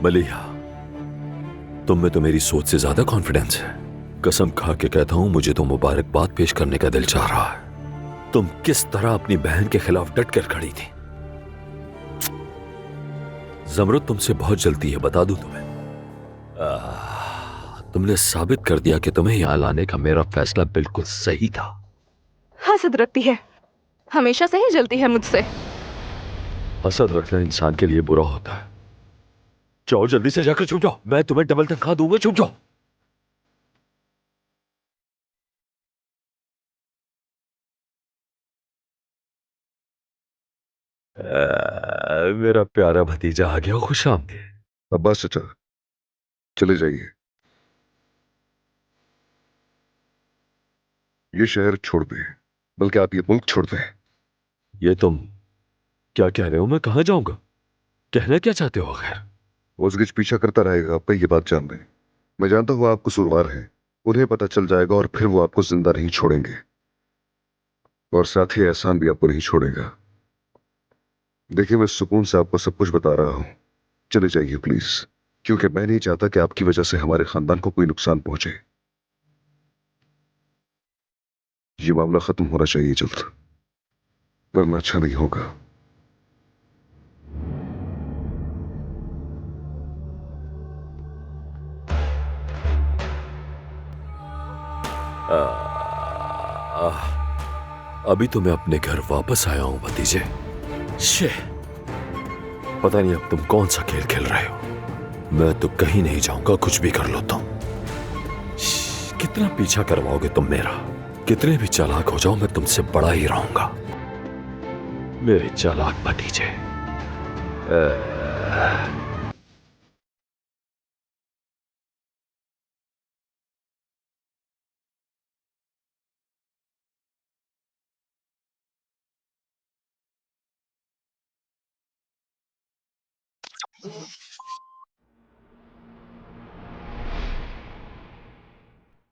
मलिया, तुम में तो मेरी सोच से ज्यादा कॉन्फिडेंस है। कसम खा के कहता हूं, मुझे तो मुबारकबाद पेश करने का दिल चाह रहा है। तुम किस तरह अपनी बहन के खिलाफ डट कर खड़ी थी। जमरुद तुमसे बहुत जल्दी है, बता दूं तुम्हें। तुमने साबित कर दिया कि तुम्हें यहां लाने का मेरा फैसला बिल्कुल सही था। हसद रखती है, हमेशा से ही जलती है मुझसे। हसद रखना इंसान के लिए बुरा होता है। जाओ जल्दी से जाकर छुप जाओ, मैं तुम्हें डबल तनख्वाह दूंगा, छुप जाओ। मेरा प्यारा भतीजा आ गया, खुश आमदीद। अब्बास चाचा, चले जाइए। ये शहर छोड़ दें, बल्कि आप ये मुल्क छोड़ दें। ये तुम क्या कह रहे हो? मैं कहां जाऊंगा? कहना क्या चाहते हो? खैर, वो उसगिच पीछा करता रहेगा, आप ये बात जान लें। मैं जानता हूं आप कसूरवार हैं, उन्हें पता चल जाएगा और फिर वो आपको जिंदा नहीं छोड़ेंगे, और साथ ही एहसान भी आपको नहीं छोड़ेगा। देखिए, मैं सुकून से आपको सब कुछ बता रहा हूं। चले जाइए प्लीज, क्योंकि मैं नहीं चाहता कि आपकी वजह से हमारे खानदान को कोई नुकसान पहुंचे। ये मामला खत्म होना चाहिए जल्द, वरना अच्छा नहीं होगा। अभी तो मैं अपने घर वापस आया हूं भतीजे। शे, पता नहीं अब तुम कौन सा खेल खेल रहे हो। मैं तो कहीं नहीं जाऊंगा, कुछ भी कर लो तुम। कितना पीछा करवाओगे तुम मेरा? कितने भी चालाक हो जाओ, मैं तुमसे बड़ा ही रहूंगा, मेरे चालाक भतीजे।